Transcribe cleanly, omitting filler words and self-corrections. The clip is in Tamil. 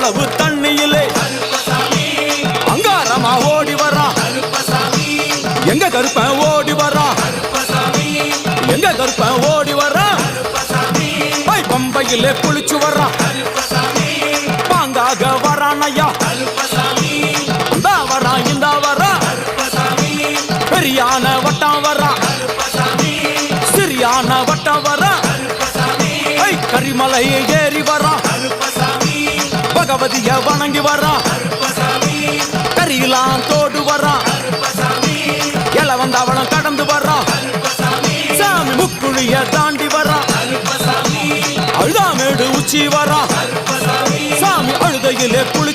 அவ்வளவு தண்ணியிலே அங்காரமா ஓடி வரான் எங்க கருப்பன் ஓடி வரான் எங்க கருப்பன் ஓடி வரான் பம்பையிலே குளிச்சு வரான் பாங்காக வரான் ஐயா இந்தா வரான் இந்த வரான் பெரியான வட்டம் வரான் சிறியான வட்டம் வரான் கரிமலையை ஏறி வரான் பகவதிய வணங்கி வரான் கரியெல்லாம் தோடு வரான் எல வந்தவளம் கடந்து வரான் சாமி முக்குழிய தாண்டி வரான் அழுதாமேடு உச்சி வரான் சாமி அழுதையிலே குளி